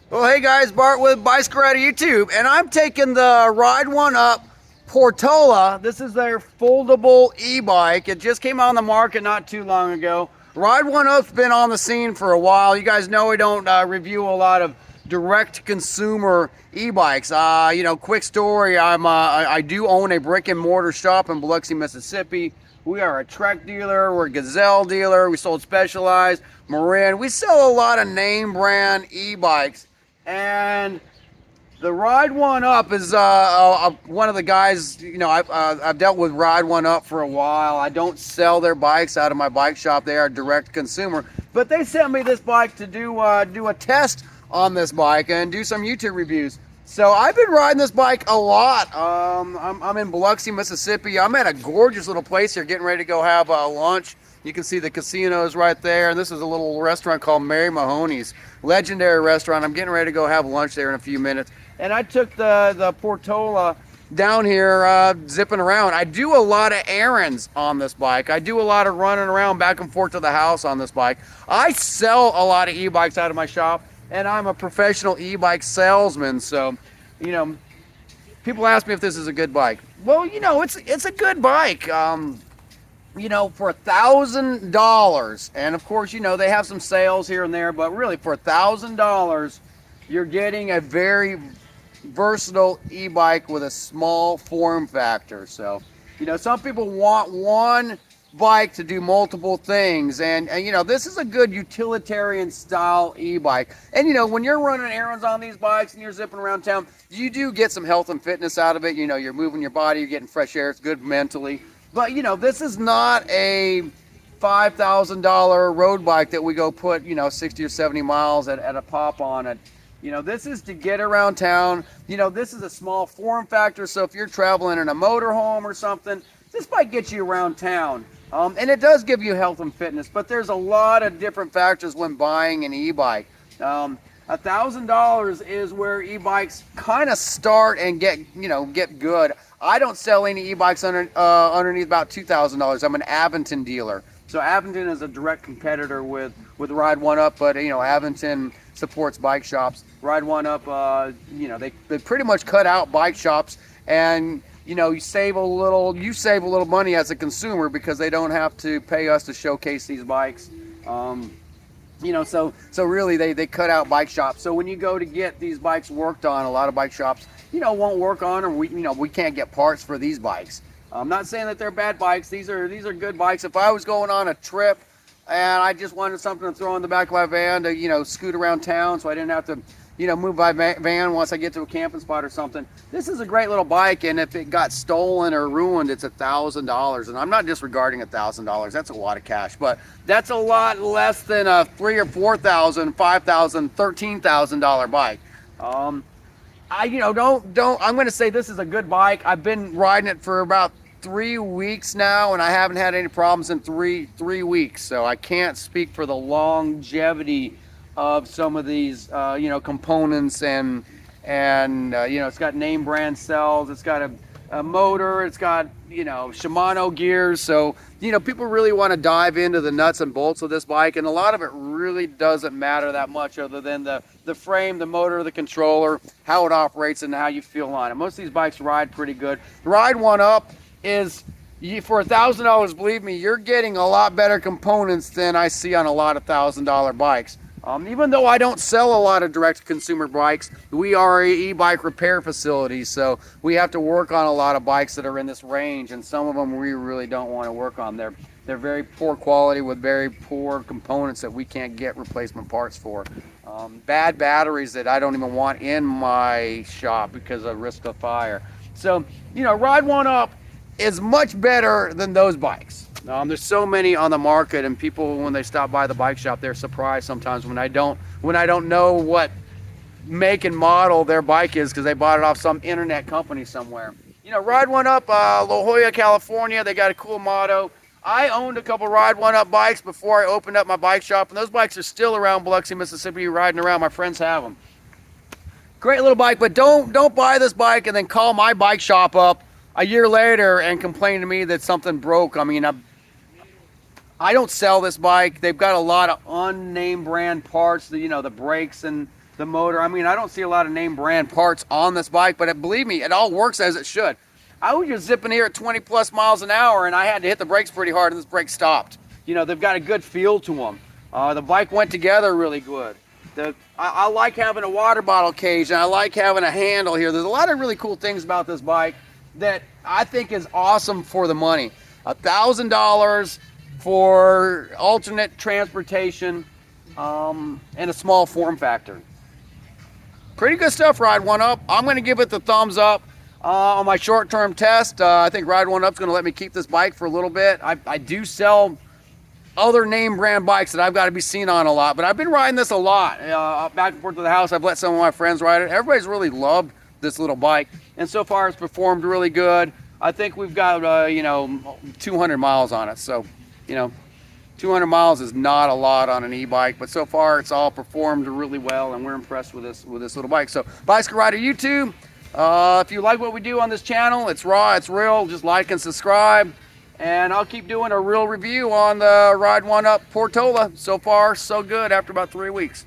Well, hey guys, Bart with Bicycle Rider YouTube, and I'm taking the Ride1Up Portola. This is their foldable e-bike. It just came on the market not too long ago. Ride1Up's been on the scene for a while. You guys know we don't review a lot of direct-to-consumer e-bikes. Quick story. I do own a brick-and-mortar shop in Biloxi, Mississippi. We are a Trek dealer. We're a Gazelle dealer. We sold Specialized, Marin. We sell a lot of name brand e-bikes. And the Ride1Up is one of the guys. I've dealt with Ride1Up for a while. I don't sell their bikes out of my bike shop. They are direct consumer. But they sent me this bike to do a test on this bike and do some YouTube reviews. So I've been riding this bike a lot. I'm in Biloxi, Mississippi. I'm at a gorgeous little place here, getting ready to go have lunch. You can see the casinos right there, and this is a little restaurant called Mary Mahoney's, legendary restaurant. I'm getting ready to go have lunch there in a few minutes. And I took the Portola down here, zipping around. I do a lot of errands on this bike. I do a lot of running around back and forth to the house on this bike. I sell a lot of e-bikes out of my shop, and I'm a professional e-bike salesman. So, people ask me if this is a good bike. Well, it's a good bike. For $1,000, and of course, they have some sales here and there, but really for $1,000, you're getting a very versatile e-bike with a small form factor. So, some people want one bike to do multiple things, and this is a good utilitarian style e-bike. And when you're running errands on these bikes and you're zipping around town, you do get some health and fitness out of it. You're moving your body, you're getting fresh air. It's good mentally. But this is not a $5,000 road bike that we go put 60 or 70 miles at a pop on it. This is to get around town. This is a small form factor, so if you're traveling in a motorhome or something, this bike gets you around town. And it does give you health and fitness, but there's a lot of different factors when buying an e-bike. $1,000 is where e-bikes kind of start and get good. I don't sell any e-bikes underneath about $2,000. I'm an Avington dealer. So Avington is a direct competitor with Ride1Up, but Avington supports bike shops. Ride1Up, they pretty much cut out bike shops, and you save a little money as a consumer because they don't have to pay us to showcase these bikes. So really they cut out bike shops. So when you go to get these bikes worked on, a lot of bike shops, won't work on them. We can't get parts for these bikes. I'm not saying that they're bad bikes. These are good bikes. If I was going on a trip and I just wanted something to throw in the back of my van to, scoot around town so I didn't have to, move my van once I get to a camping spot or something. This is a great little bike, and if it got stolen or ruined, it's $1,000. And I'm not disregarding $1,000. That's a lot of cash, but that's a lot less than a $3,000 or $4,000, $5,000, $13,000 bike. I'm going to say this is a good bike. I've been riding it for about 3 weeks now, and I haven't had any problems in three weeks. So I can't speak for the longevity of some of these, components, and it's got name brand cells, it's got a motor, it's got, Shimano gears. So, people really want to dive into the nuts and bolts of this bike, and a lot of it really doesn't matter that much other than the frame, the motor, the controller, how it operates, and how you feel on it. Most of these bikes ride pretty good. Ride1Up is, for $1,000, believe me, you're getting a lot better components than I see on a lot of $1,000 bikes. Even though I don't sell a lot of direct-to-consumer bikes, we are a e-bike repair facility, so we have to work on a lot of bikes that are in this range, and some of them we really don't want to work on. They're very poor quality with very poor components that we can't get replacement parts for. Bad batteries that I don't even want in my shop because of risk of fire. So, Ride1Up is much better than those bikes. There's so many on the market, and people, when they stop by the bike shop, they're surprised sometimes when I don't know what make and model their bike is because they bought it off some internet company somewhere. Ride1Up, La Jolla, California. They got a cool motto. I owned a couple Ride1Up bikes before I opened up my bike shop, and those bikes are still around Biloxi, Mississippi, riding around. My friends have them. Great little bike, but don't buy this bike and then call my bike shop up a year later and complain to me that something broke. I mean, I don't sell this bike. They've got a lot of unnamed brand parts, the brakes and the motor. I mean, I don't see a lot of name brand parts on this bike, but believe me, it all works as it should. I was just zipping here at 20 plus miles an hour, and I had to hit the brakes pretty hard, and this brake stopped. You know, they've got a good feel to them. The bike went together really good. I like having a water bottle cage, and I like having a handle here. There's a lot of really cool things about this bike that I think is awesome for the money. $1,000 for alternate transportation and a small form factor. Pretty good stuff, Ride1Up. I'm going to give it the thumbs up on my short-term test. I think Ride1Up's going to let me keep this bike for a little bit. I do sell other name brand bikes that I've got to be seen on a lot, but I've been riding this a lot. Back and forth to the house, I've let some of my friends ride it. Everybody's really loved this little bike, and so far it's performed really good. I think we've got, you know, 200 miles on it, so, you know, 200 miles is not a lot on an e-bike, but so far it's all performed really well, and we're impressed with this little bike. So, Bicycle Rider YouTube, if you like what we do on this channel, it's raw, it's real, just like and subscribe. And I'll keep doing a real review on the Ride1Up Portola. So far, so good after about 3 weeks.